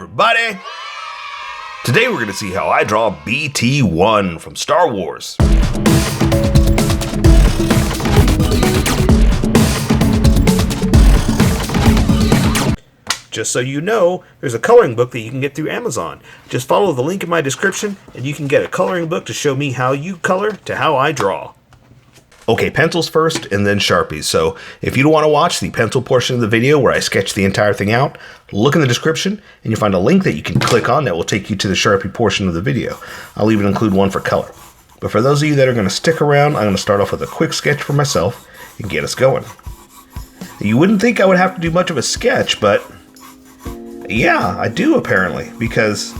everybody! Today we're going to see how I draw BT-1 from Star Wars. Just so you know, there's a coloring book that you can get through Amazon. Just follow the link in my description and you can get a coloring book to show me how you color to how I draw. Okay, pencils first and then Sharpies. So if you don't want to watch the pencil portion of the video where I sketch the entire thing out, look in the description and you'll find a link that you can click on that will take you to the Sharpie portion of the video. I'll even include one for color. But for those of you that are going to stick around, I'm going to start off with a quick sketch for myself and get us going. You wouldn't think I would have to do much of a sketch, but yeah, I do apparently, because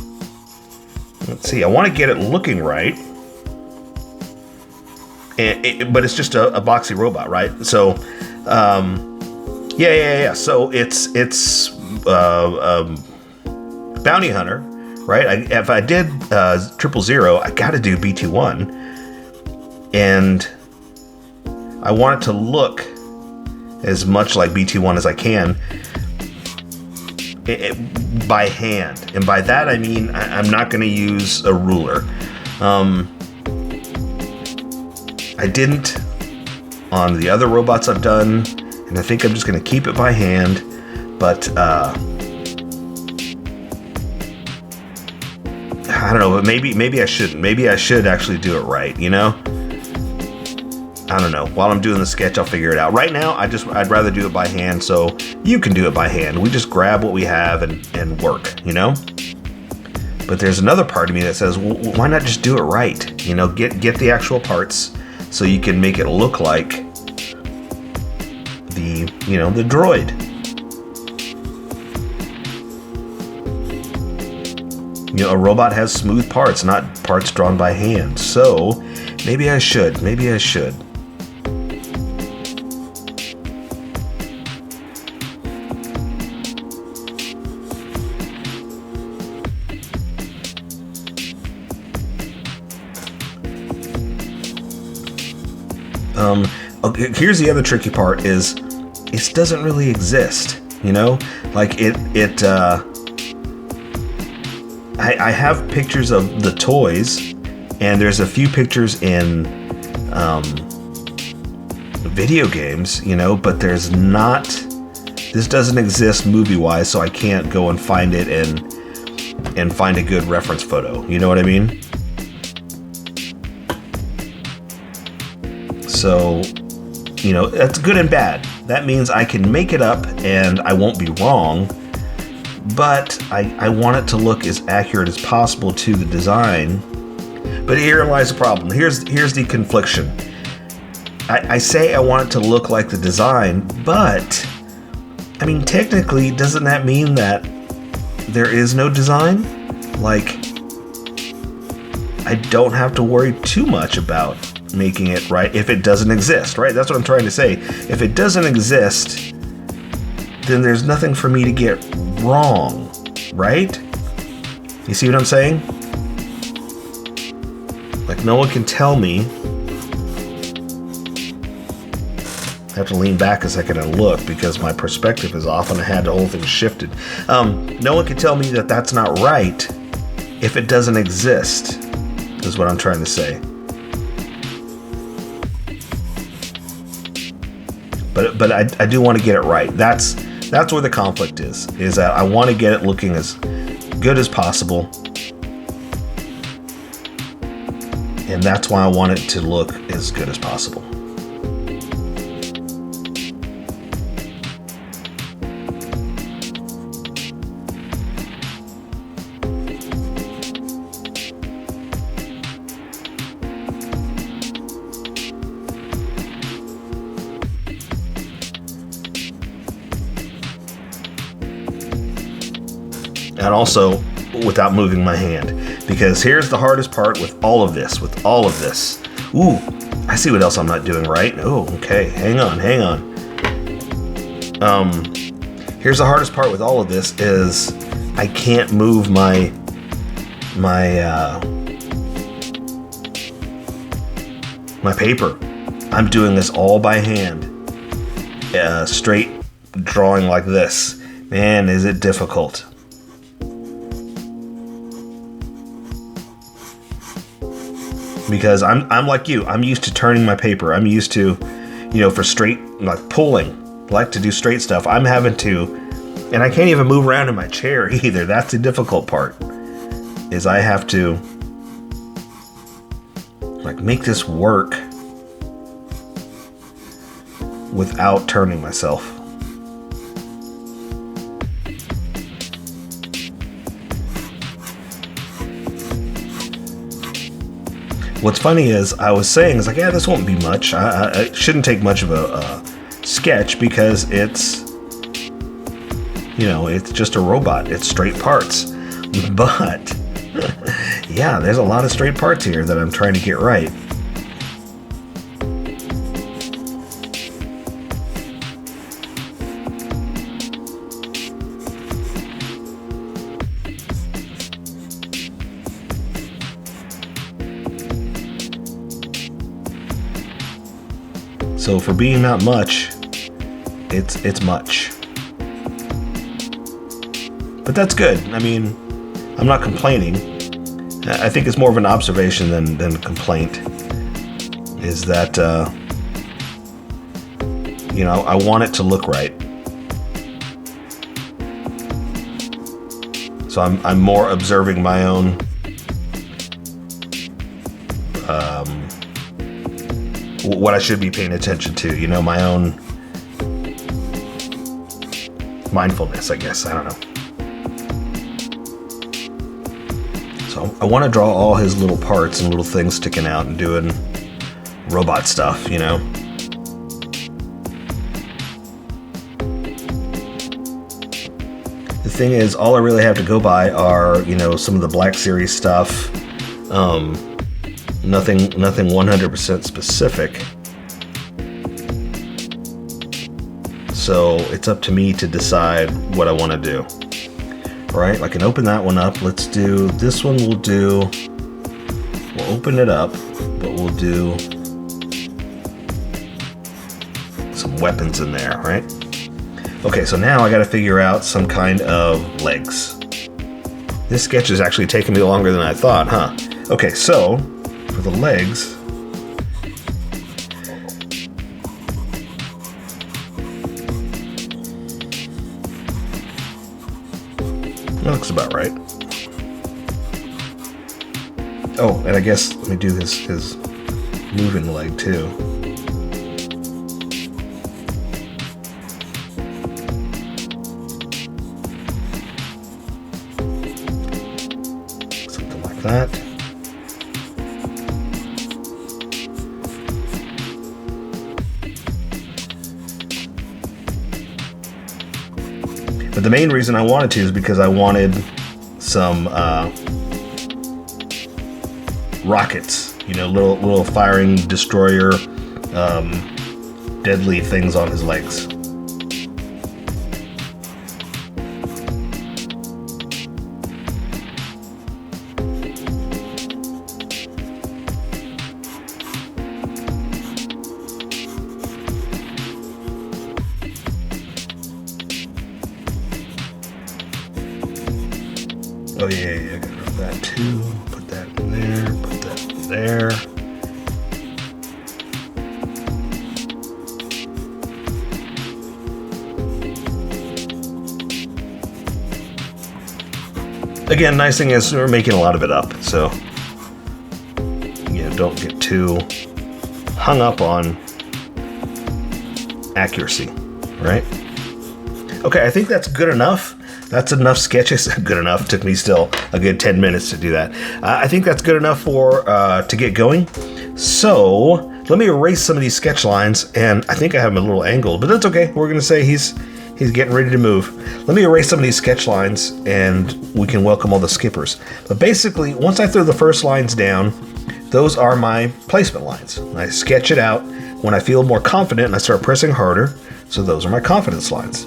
let's see, I want to get it looking right. But it's just a boxy robot, right? So, yeah. So it's Bounty Hunter, right? If I did 000, I got to do BT-1, and I want it to look as much like BT-1 as I can by hand, and by that I mean I'm not going to use a ruler. I didn't on the other robots I've done, and I think I'm just going to keep it by hand, but I don't know, but maybe I shouldn't. Maybe I should actually do it right, you know? I don't know. While I'm doing the sketch, I'll figure it out. Right now, I'd rather do it by hand, so you can do it by hand. We just grab what we have and work, you know? But there's another part of me that says, well, why not just do it right? You know, get the actual parts, so you can make it look like the droid. You know, a robot has smooth parts, not parts drawn by hand. So maybe I should. Okay, here's the other tricky part is it doesn't really exist, you know? Like I have pictures of the toys, and there's a few pictures in video games, you know, but this doesn't exist movie-wise, so I can't go and find it and find a good reference photo, you know what I mean? So, you know, that's good and bad. That means I can make it up and I won't be wrong, but I want it to look as accurate as possible to the design. But here lies the problem. Here's the confliction. I say I want it to look like the design, but I mean, technically, doesn't that mean that there is no design? Like, I don't have to worry too much about making it right if it doesn't exist, right? That's what I'm trying to say. If it doesn't exist, then there's nothing for me to get wrong, right? You see what I'm saying? Like, no one can tell me. I have to lean back a second and look because my perspective is off and I had the whole thing shifted. No one can tell me that that's not right if it doesn't exist, is what I'm trying to say. But I do want to get it right. That's where the conflict is that I want to get it looking as good as possible. And that's why I want it to look as good as possible. And also without moving my hand, because here's the hardest part with all of this. Ooh, I see what else I'm not doing right. Oh, okay, hang on. Here's the hardest part with all of this is I can't move my paper. I'm doing this all by hand, straight drawing like this. Man, is it difficult. because I'm like you. I'm used to turning my paper. I'm used to, you know, for straight, like pulling, I like to do straight stuff. I'm having to, and I can't even move around in my chair either. That's the difficult part, is I have to like make this work without turning myself. What's funny is I was saying, it's like, yeah, this won't be much. It shouldn't take much of a sketch because it's, you know, it's just a robot. It's straight parts. But yeah, there's a lot of straight parts here that I'm trying to get right. So for being not much, it's much. But that's good. I mean, I'm not complaining. I think it's more of an observation than a complaint. Is that, you know, I want it to look right. So I'm more observing my own what I should be paying attention to, you know, my own mindfulness, I guess. I don't know. So I want to draw all his little parts and little things sticking out and doing robot stuff, you know. The thing is, all I really have to go by are, you know, some of the Black Series stuff. Nothing 100% specific. So it's up to me to decide what I want to do. Right? I can open that one up. Let's do this one. We'll open it up, but we'll do some weapons in there, right? Okay, so now I got to figure out some kind of legs. This sketch is actually taking me longer than I thought, huh? Okay, so for the legs, that looks about right. Oh, and I guess let me do his moving leg too. Something like that. But the main reason I wanted to is because I wanted some rockets, you know, little firing destroyer, deadly things on his legs. Oh yeah, I got that too. Put that in there, put that in there. Again, nice thing is we're making a lot of it up, so you know, don't get too hung up on accuracy, right? Okay, I think that's good enough. That's enough sketches. Good enough. Took me still a good 10 minutes to do that. I think that's good enough for to get going. So let me erase some of these sketch lines, and I think I have them a little angled, but that's okay. We're gonna say he's getting ready to move. Let me erase some of these sketch lines, and we can welcome all the skippers. But basically, once I throw the first lines down, those are my placement lines. I sketch it out. When I feel more confident, and I start pressing harder, so those are my confidence lines.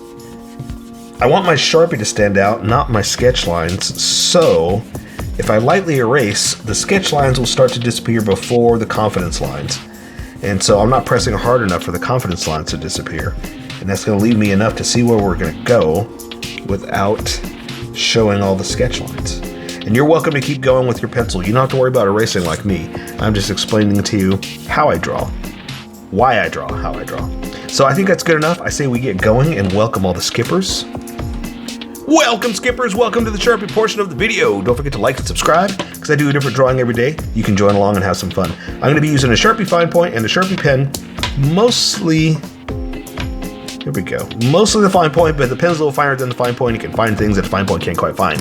I want my Sharpie to stand out, not my sketch lines, so if I lightly erase, the sketch lines will start to disappear before the confidence lines. And so I'm not pressing hard enough for the confidence lines to disappear. And that's going to leave me enough to see where we're going to go without showing all the sketch lines. And you're welcome to keep going with your pencil. You don't have to worry about erasing like me. I'm just explaining to you how I draw, why I draw, how I draw. So I think that's good enough. I say we get going and welcome all the skippers. Welcome, skippers. Welcome to the Sharpie portion of the video. Don't forget to like and subscribe because I do a different drawing every day. You can join along and have some fun. I'm going to be using a Sharpie fine point and a Sharpie pen, mostly, here we go, mostly the fine point, but the pen's a little finer than the fine point. You can find things that the fine point can't quite find.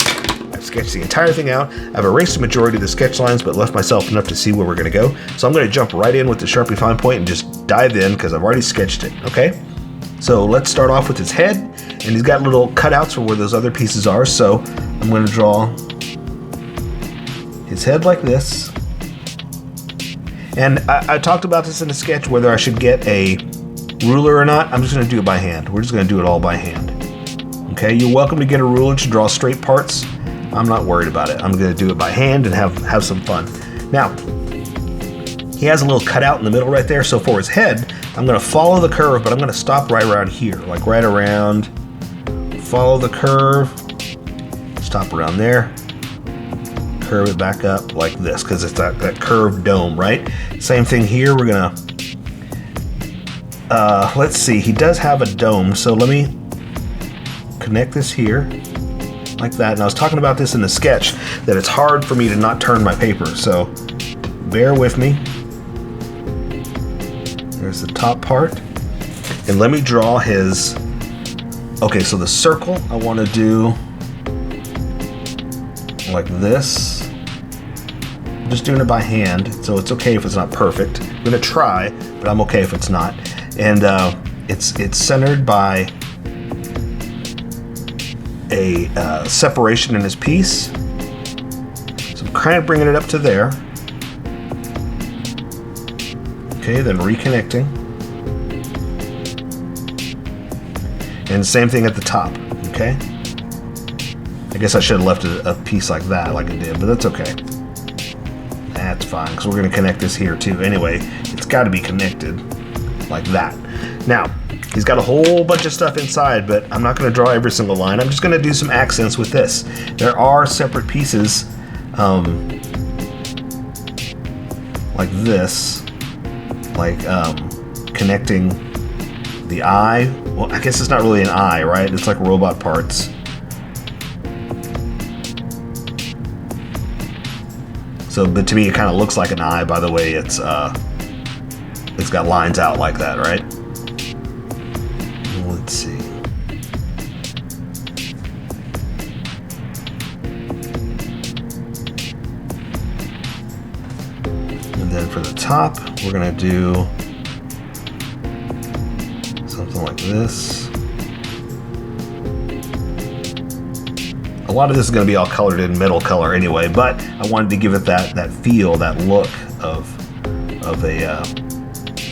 I've sketched the entire thing out. I've erased the majority of the sketch lines, but left myself enough to see where we're going to go. So I'm going to jump right in with the Sharpie fine point and just dive in because I've already sketched it, okay? So let's start off with his head, and he's got little cutouts for where those other pieces are. So I'm going to draw his head like this. And I talked about this in the sketch, whether I should get a ruler or not. I'm just going to do it by hand. We're just going to do it all by hand. Okay, you're welcome to get a ruler to draw straight parts. I'm not worried about it. I'm going to do it by hand and have some fun. Now, he has a little cutout in the middle right there. So for his head, I'm going to follow the curve, but I'm going to stop right around here, like right around, follow the curve, stop around there, curve it back up like this, because it's that curved dome, right? Same thing here. We're going to, let's see, he does have a dome, so let me connect this here, like that. And I was talking about this in the sketch, that it's hard for me to not turn my paper, so bear with me. There's the top part. And let me draw his, okay, so the circle I want to do like this. I'm just doing it by hand, so it's okay if it's not perfect. I'm going to try, but I'm okay if it's not. And it's centered by a separation in his piece. So I'm kind of bringing it up to there. Okay, then reconnecting. And same thing at the top, okay? I guess I should have left a piece like that, like I did, but that's okay. That's fine, because we're going to connect this here too. Anyway, it's got to be connected like that. Now, he's got a whole bunch of stuff inside, but I'm not going to draw every single line. I'm just going to do some accents with this. There are separate pieces like this, like connecting the eye. Well, I guess it's not really an eye, right? It's like robot parts. So, but to me, it kind of looks like an eye. By the way, it's got lines out like that, right? Let's see. And then for the top, we're gonna do something like this. A lot of this is going to be all colored in metal color anyway, but I wanted to give it that feel, that look of a,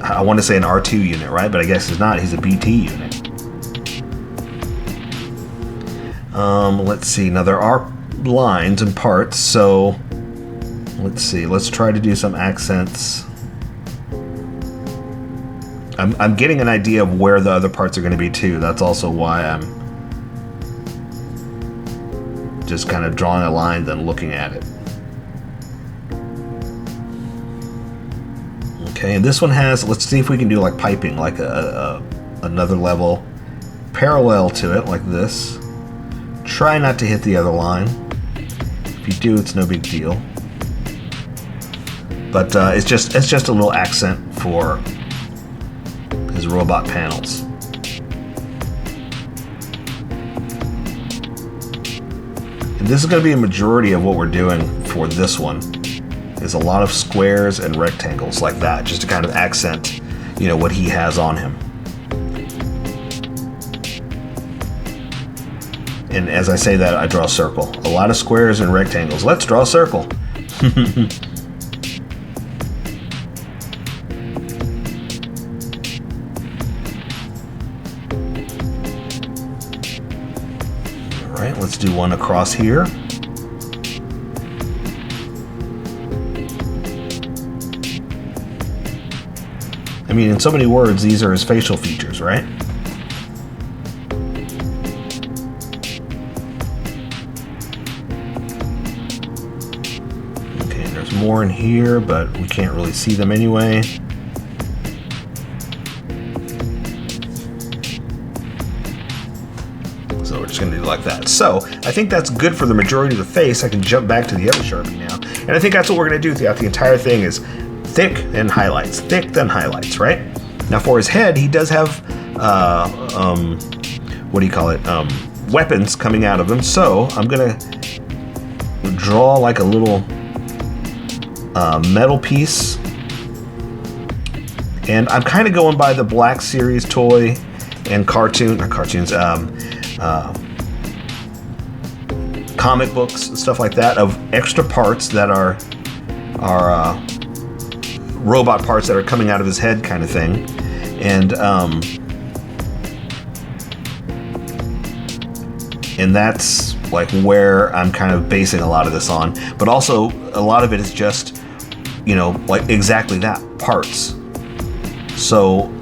I want to say an R2 unit, right? But I guess it's not. He's a BT unit. Let's see. Now there are lines and parts, so let's see. Let's try to do some accents. I'm getting an idea of where the other parts are going to be too. That's also why I'm just kind of drawing a line, then looking at it. Okay, and this one has, let's see if we can do like piping, like another level parallel to it, like this. Try not to hit the other line. If you do, it's no big deal. But it's just a little accent for his robot panels. And this is going to be a majority of what we're doing for this one, is a lot of squares and rectangles like that, just to kind of accent, you know, what he has on him. And as I say that, I draw a circle. A lot of squares and rectangles. Let's draw a circle. Alright, let's do one across here. I mean, in so many words, these are his facial features, right? more in here, but we can't really see them anyway. So we're just gonna do like that. So I think that's good for the majority of the face. I can jump back to the other Sharpie now. And I think that's what we're gonna do throughout the entire thing is thick then highlights, thick then highlights, right? Now for his head, he does have, what do you call it? Weapons coming out of him. So I'm gonna draw like a little metal piece. And I'm kind of going by the Black Series toy and comic books, stuff like that, of extra parts that are robot parts that are coming out of his head kind of thing. And that's like where I'm kind of basing a lot of this on. But also a lot of it is just, you know, like exactly that, parts. So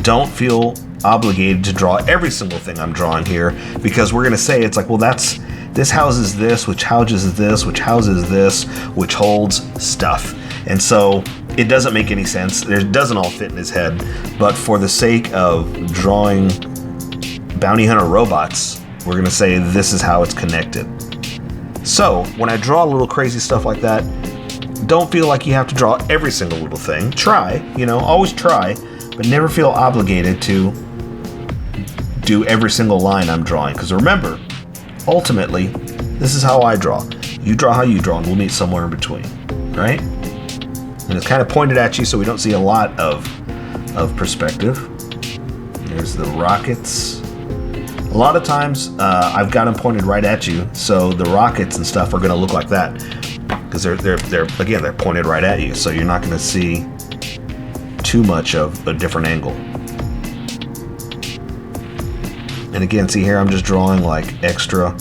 don't feel obligated to draw every single thing I'm drawing here, because we're gonna say it's like, well, this houses this, which houses this, which houses this, which holds stuff. And so it doesn't make any sense. It doesn't all fit in his head. But for the sake of drawing bounty hunter robots, we're gonna say this is how it's connected. So when I draw a little crazy stuff like that, don't feel like you have to draw every single little thing. Try, you know, always try, but never feel obligated to do every single line I'm drawing. Because remember, ultimately, this is how I draw. You draw how you draw, and we'll meet somewhere in between, right? And it's kind of pointed at you, so we don't see a lot of perspective. There's the rockets. A lot of times, I've got them pointed right at you, so the rockets and stuff are going to look like that, because they're pointed right at you, so you're not going to see too much of a different angle. And again, see here, I'm just drawing like extra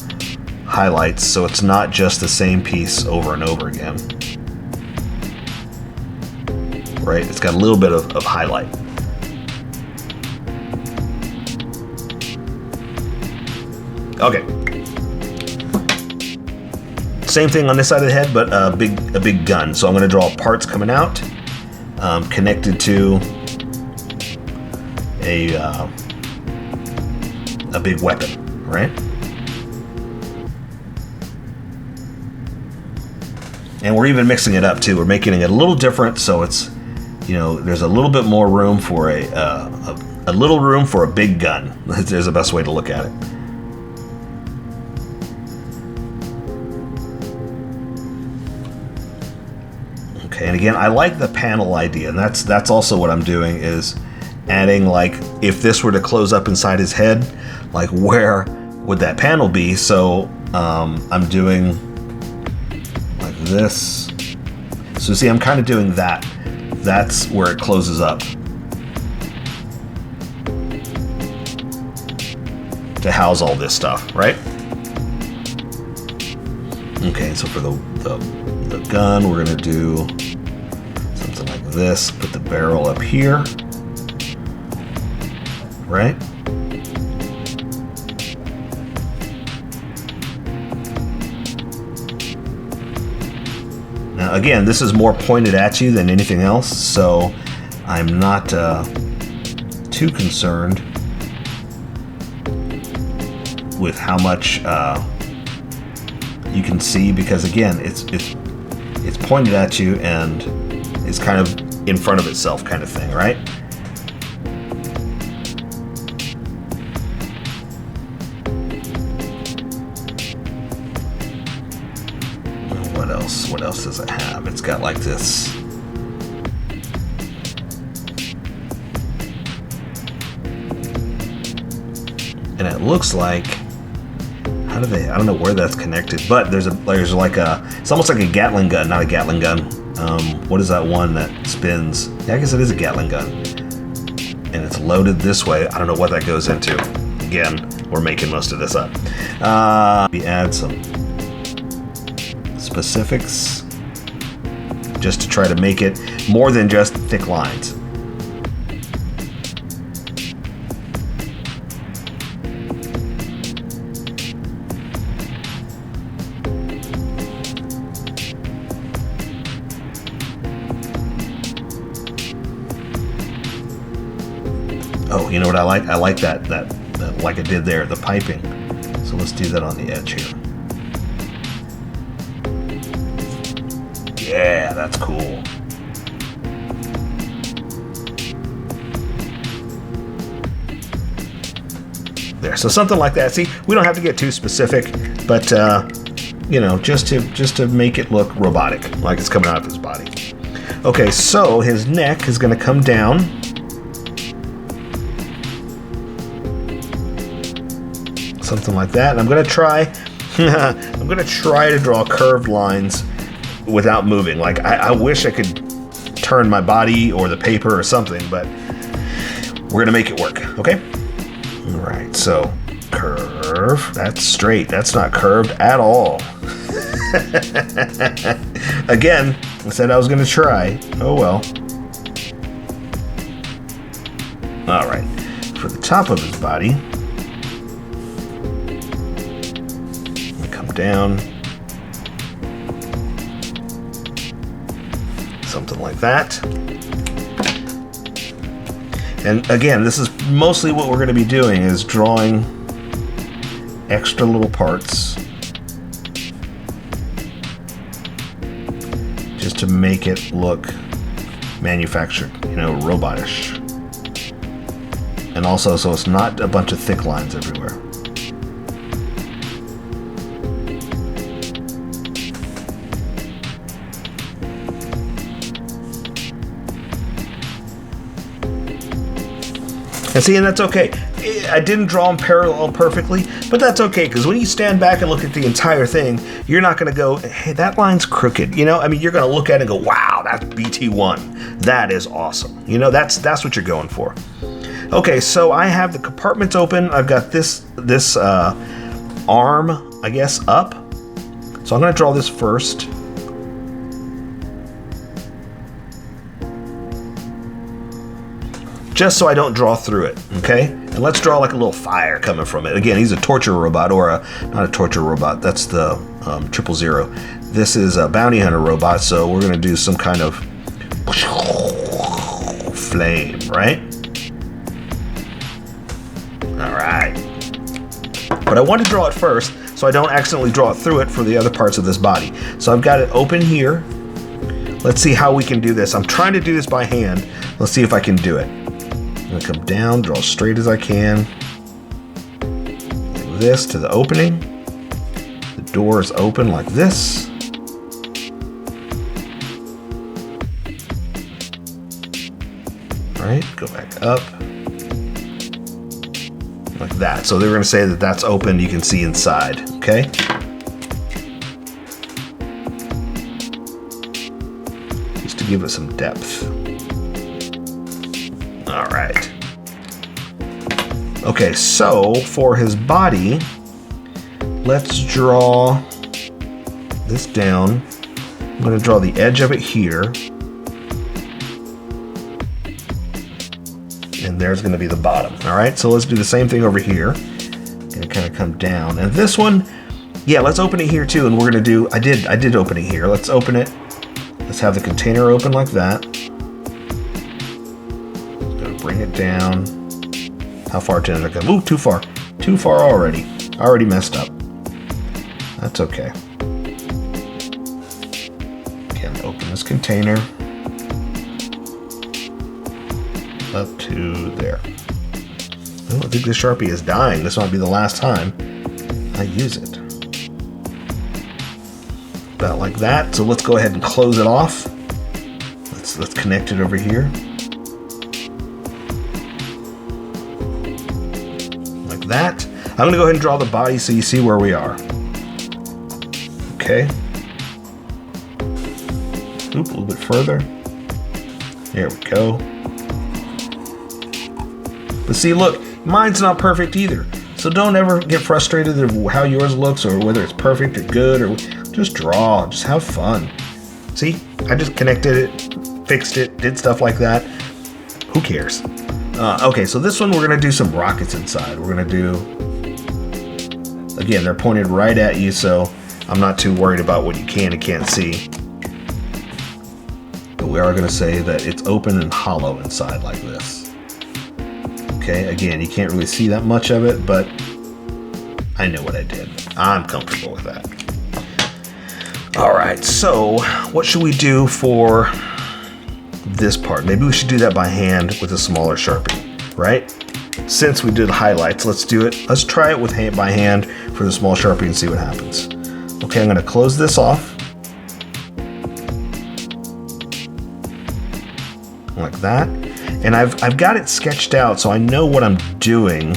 highlights, so it's not just the same piece over and over again. Right? It's got a little bit of highlight. Okay. Same thing on this side of the head, but a big gun. So I'm going to draw parts coming out, connected to a big weapon, right? And we're even mixing it up too. We're making it a little different, so it's, you know, there's a little bit more room for a little room for a big gun. There's the best way to look at it. Okay, and again, I like the panel idea, and that's also what I'm doing, is adding, like, if this were to close up inside his head, like where would that panel be? So I'm doing like this. So see, I'm kind of doing that. That's where it closes up to house all this stuff, right? Okay, so for the gun, we're gonna do something like this. Put the barrel up here, right? Now again, this is more pointed at you than anything else, so I'm not too concerned with how much you can see, because again, it's pointed at you and it's kind of in front of itself kind of thing, right? What else does it have? It's got like this. And it looks like, I don't know where that's connected, but there's like it's almost like a Gatling gun, not a Gatling gun. What is that one that spins? Yeah, I guess it is a Gatling gun. And it's loaded this way. I don't know what that goes into. Again, we're making most of this up. We add some specifics just to try to make it more than just thick lines. Oh, you know what I like? I like that like I did there, the piping. So let's do that on the edge here. Yeah, that's cool. There, so something like that. See, we don't have to get too specific, but you know, just to make it look robotic, like it's coming out of his body. Okay, so his neck is going to come down. Something like that. And I'm going to try to draw curved lines without moving. Like I wish I could turn my body or the paper or something, but we're going to make it work, okay? All right, so curve. That's straight. That's not curved at all. Again, I said I was going to try. Oh well. All right, for the top of his body, come down, something like that. And again, this is mostly what we're going to be doing, is drawing extra little parts just to make it look manufactured, you know, robotish. And also so it's not a bunch of thick lines everywhere. And see, and that's okay. I didn't draw them parallel perfectly, but that's okay, because when you stand back and look at the entire thing, you're not going to go, hey, that line's crooked. You know, I mean, you're going to look at it and go, wow, that's BT-1. That is awesome. You know, that's what you're going for. Okay, so I have the compartments open. I've got this arm, I guess, up. So I'm going to draw this first. Just so I don't draw through it, okay? And let's draw like a little fire coming from it. Again, he's a torture robot, or not a torture robot, that's the 000. This is a bounty hunter robot, so we're gonna do some kind of flame, right? All right. But I want to draw it first, so I don't accidentally draw it through it for the other parts of this body. So I've got it open here. Let's see how we can do this. I'm trying to do this by hand. Let's see if I can do it. I'm gonna come down, draw as straight as I can. Like this to the opening. The door is open like this. Right, go back up. Like that. So they're gonna say that that's open, you can see inside, okay? Just to give it some depth. All right. Okay, so for his body, let's draw this down. I'm going to draw the edge of it here. And there's going to be the bottom. All right, so let's do the same thing over here. Going to kind of come down. And this one, yeah, let's open it here too. And we're going to do, I did open it here. Let's open it. Let's have the container open like that. Bring it down. How far did I go? Ooh, too far. Too far already. I already messed up. That's okay. Again, open this container. Up to there. Oh, I think this Sharpie is dying. This might be the last time I use it. About like that. So let's go ahead and close it off. Let's connect it over here. That. I'm going to go ahead and draw the body so you see where we are. Okay. Oop, a little bit further. There we go. But see, look, mine's not perfect either. So don't ever get frustrated of how yours looks or whether it's perfect or good, or just draw, just have fun. See, I just connected it, fixed it, did stuff like that. Who cares? Okay, so this one we're going to do some rockets inside. We're going to do, again, they're pointed right at you, so I'm not too worried about what you can and can't see. But we are going to say that it's open and hollow inside like this. Okay, again, you can't really see that much of it, but I know what I did. I'm comfortable with that. All right, so what should we do for this part? Maybe we should do that by hand with a smaller Sharpie, right? Since we did highlights, let's do it. Let's try it with by hand for the small Sharpie and see what happens. Okay, I'm gonna close this off. Like that. And I've got it sketched out, so I know what I'm doing.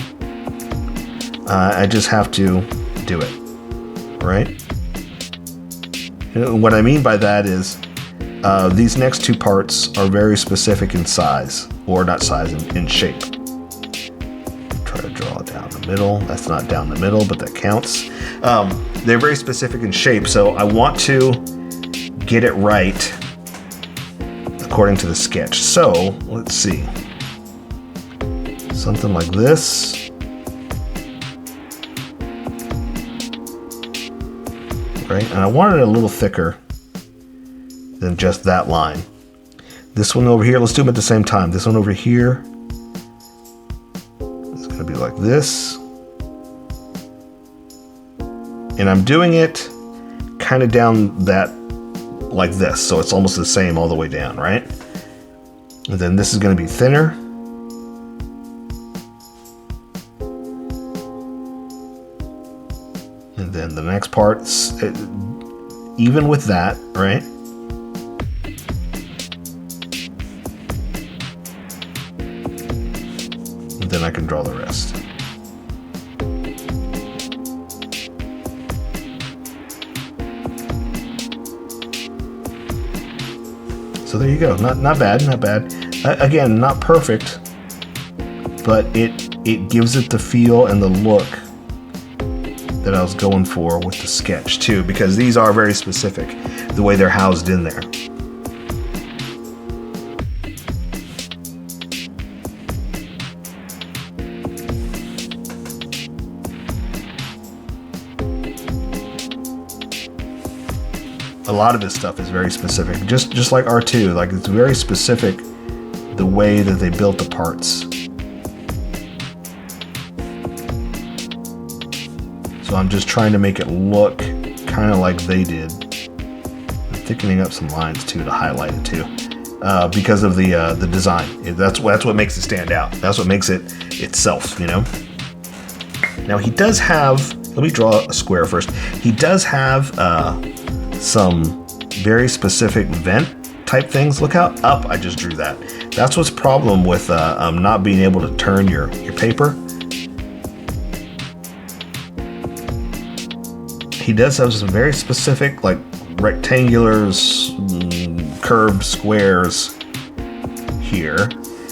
I just have to do it, right? And what I mean by that is these next two parts are very specific in size, or not size, in shape. Try to draw it down the middle. That's not down the middle, but that counts. They're very specific in shape, so I want to get it right according to the sketch. So let's see, something like this. Right, and I want it a little thicker than just that line. This one over here, let's do them at the same time. This one over here is gonna be like this. And I'm doing it kind of down that like this, so it's almost the same all the way down, right? And then this is going to be thinner. And then the next part's even with that, right? And then I can draw the rest. So there you go. Not bad, not bad. Again, not perfect, but it gives it the feel and the look that I was going for with the sketch too, because these are very specific, the way they're housed in there. A lot of this stuff is very specific, just like R2. Like, it's very specific the way that they built the parts. So I'm just trying to make it look kind of like they did. I'm thickening up some lines too to highlight it too, because of the design. That's what makes it stand out. That's what makes it itself, you know. Now he does have. Let me draw a square first. He does have some very specific vent type things. Look how up I just drew that. That's what's problem with not being able to turn your paper. He does have some very specific, like, rectangulars, curved squares here.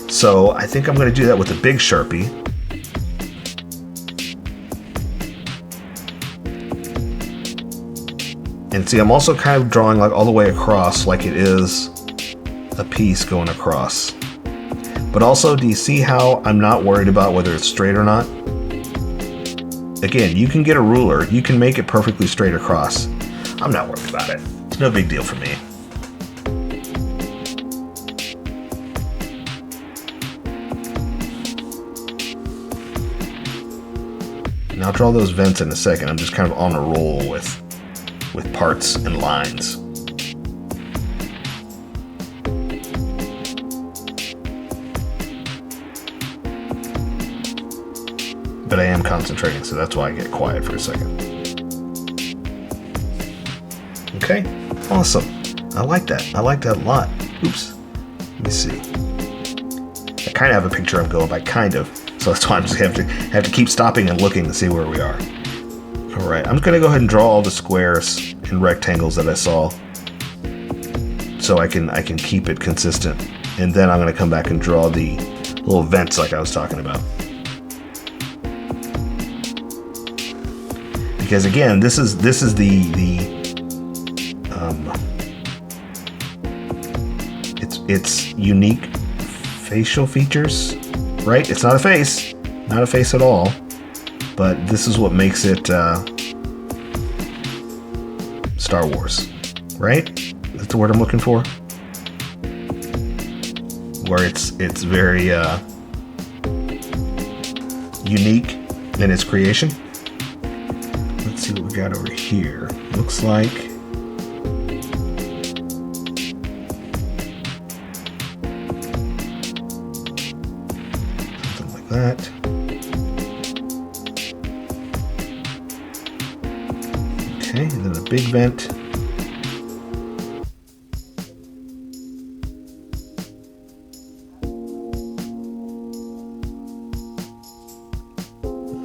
So I think I'm going to do that with a big Sharpie. And see, I'm also kind of drawing like all the way across, like it is a piece going across. But also, do you see how I'm not worried about whether it's straight or not? Again, you can get a ruler, you can make it perfectly straight across. I'm not worried about it. It's no big deal for me. And I'll draw those vents in a second. I'm just kind of on a roll with parts and lines. But I am concentrating, so that's why I get quiet for a second. Okay, awesome. I like that. I like that a lot. Oops. Let me see. I kind of have a picture I'm going by, kind of. So that's why I'm just have to keep stopping and looking to see where we are. All right, I'm gonna go ahead and draw all the squares and rectangles that I saw, so I can keep it consistent. And then I'm gonna come back and draw the little vents like I was talking about. Because again, this is it's unique facial features, right? It's not a face at all, but this is what makes it Star Wars, right? That's the word I'm looking for. Where it's very unique in its creation. Let's see what we got over here. Looks like something like that. Okay, and then a big vent.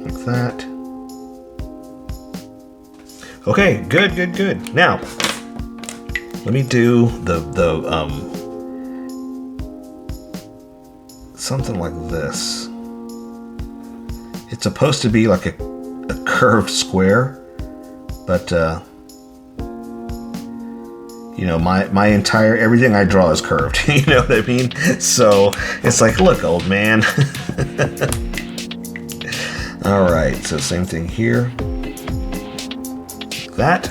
Like that. Okay, good, good, good. Now, let me do the something like this. It's supposed to be like a curved square, but you know, my entire everything I draw is curved. You know what I mean? So it's like, look, old man. All right, so same thing here. That,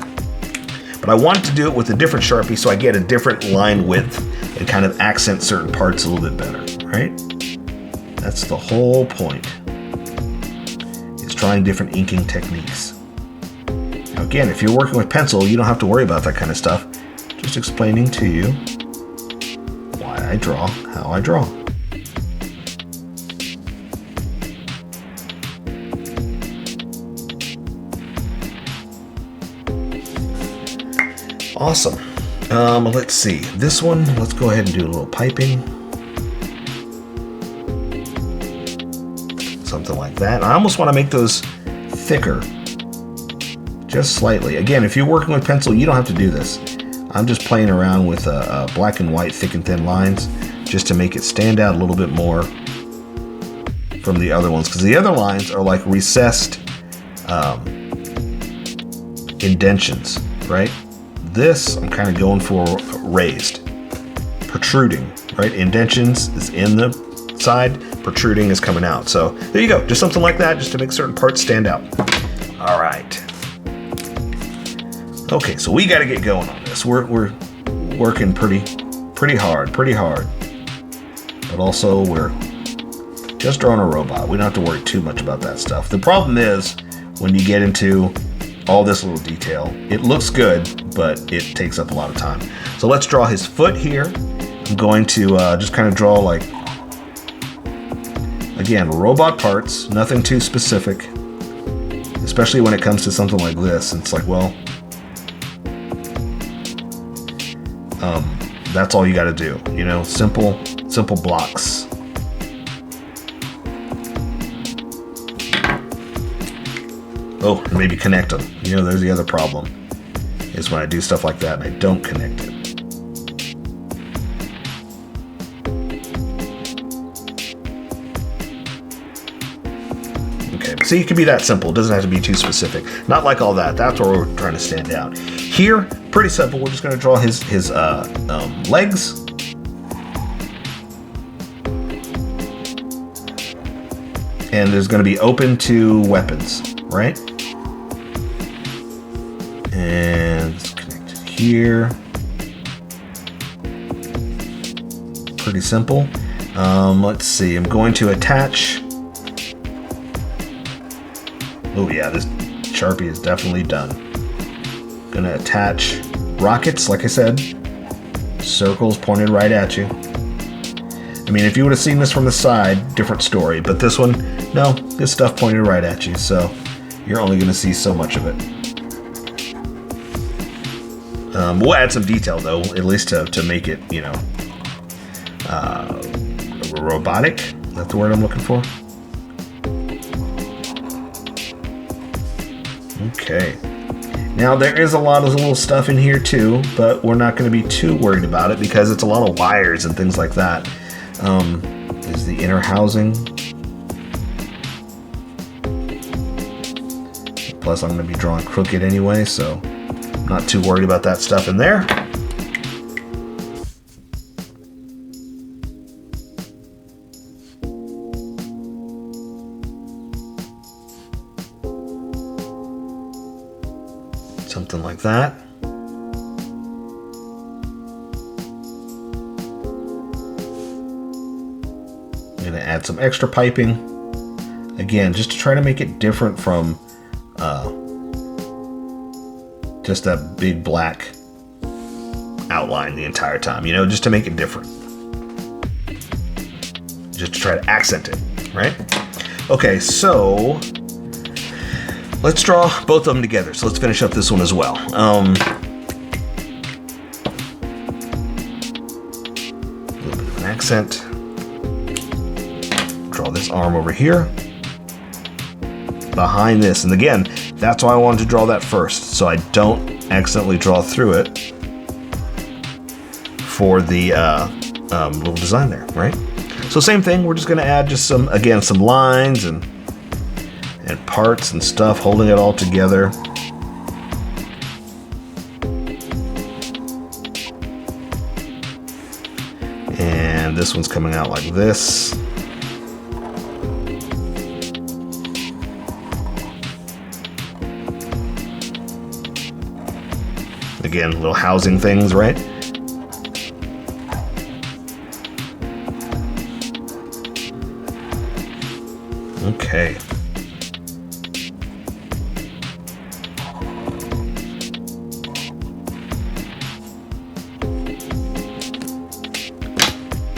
but I wanted to do it with a different Sharpie so I get a different line width and kind of accent certain parts a little bit better, right? That's the whole point, is trying different inking techniques. Now again, if you're working with pencil, you don't have to worry about that kind of stuff. Just explaining to you why I draw how I draw. Awesome. Let's see. This one, let's go ahead and do a little piping. Something like that. I almost want to make those thicker. Just slightly. Again, if you're working with pencil, you don't have to do this. I'm just playing around with black and white thick and thin lines just to make it stand out a little bit more from the other ones. Because the other lines are like recessed indentions, right? This, I'm kind of going for raised, protruding, right? Indentions is in the side, protruding is coming out. So there you go, just something like that, just to make certain parts stand out. All right. Okay, so we got to get going on this. We're working pretty hard, but also we're just drawing a robot. We don't have to worry too much about that stuff. The problem is when you get into all this little detail, it looks good, but it takes up a lot of time. So let's draw his foot here. I'm going to just kind of draw, like, again, robot parts, nothing too specific, especially when it comes to something like this. It's like, well, that's all you got to do, you know, simple blocks. Oh, and maybe connect them. You know, there's the other problem, is when I do stuff like that and I don't connect it. Okay, see, it can be that simple. It doesn't have to be too specific. Not like all that. That's where we're trying to stand out. Here, pretty simple. We're just going to draw his legs. And there's going to be open to weapons, right? And it's connected here. Pretty simple. Let's see, I'm going to attach. Oh yeah, this Sharpie is definitely done. Gonna attach rockets, like I said. Circles pointed right at you. I mean, if you would have seen this from the side, different story. But this one, no, this stuff pointed right at you, so you're only gonna see so much of it. We'll add some detail though, at least to make it, you know, robotic. That's the word I'm looking for. Okay. Now there is a lot of little stuff in here too, but we're not going to be too worried about it because it's a lot of wires and things like that. Is the inner housing. Plus I'm going to be drawing crooked anyway, so I'm not too worried about that stuff in there. Something like that. I'm going to add some extra piping. Again, just to try to make it different from just that big black outline the entire time, you know, just to make it different. Just to try to accent it, right? Okay, so let's draw both of them together. So let's finish up this one as well. A little bit of an accent. Draw this arm over here. Behind this, and again, that's why I wanted to draw that first, so I don't accidentally draw through it for the little design there, right? So same thing, we're just gonna add just some lines and parts and stuff, holding it all together. And this one's coming out like this. Again, little housing things, right? Okay.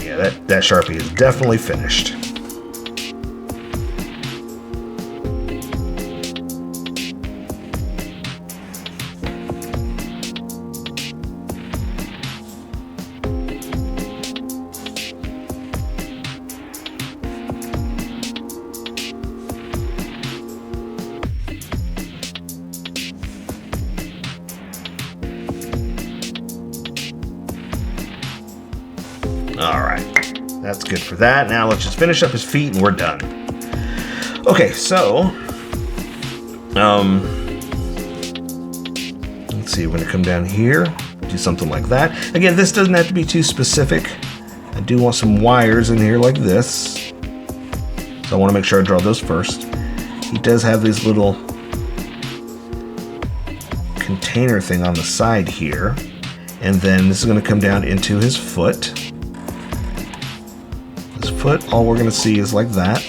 Yeah, that Sharpie is definitely finished. All right, that's good for that. Now let's just finish up his feet and we're done. Okay, so, let's see, we're gonna come down here, do something like that. Again, this doesn't have to be too specific. I do want some wires in here like this. So I wanna make sure I draw those first. He does have this little container thing on the side here. And then this is gonna come down into his foot. Foot, all we're gonna see is like that.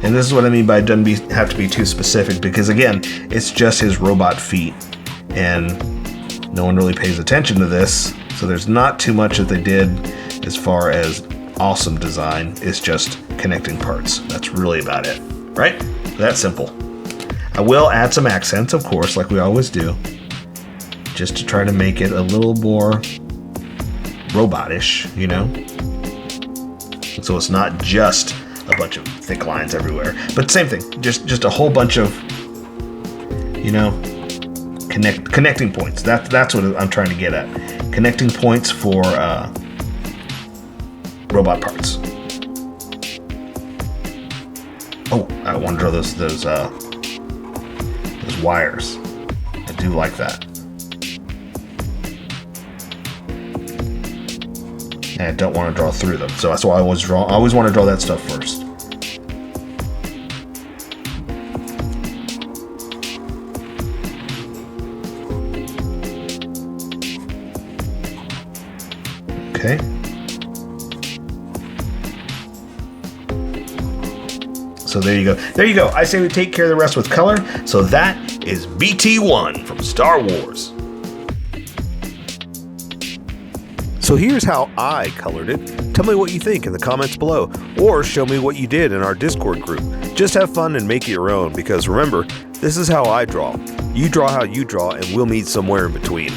And this is what I mean by it doesn't have to be too specific, because again, it's just his robot feet and no one really pays attention to this, so there's not too much that they did as far as awesome design. It's just connecting parts. That's really about it, right? That simple. I will add some accents, of course, like we always do, just to try to make it a little more robotish, you know? So it's not just a bunch of thick lines everywhere, but same thing, just a whole bunch of, you know, connecting points. That's what I'm trying to get at. Connecting points for robot parts. Oh, I want to draw those wires. I do like that. And I don't want to draw through them, so that's why I always want to draw that stuff first. Okay. So there you go. There you go. I say we take care of the rest with color. So that is BT-1 from Star Wars. So here's how I colored it. Tell me what you think in the comments below, or show me what you did in our Discord group. Just have fun and make it your own, because remember, this is how I draw. You draw how you draw, and we'll meet somewhere in between.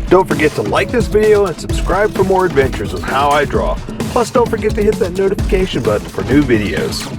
Don't forget to like this video and subscribe for more adventures with How I Draw. Plus, don't forget to hit that notification button for new videos.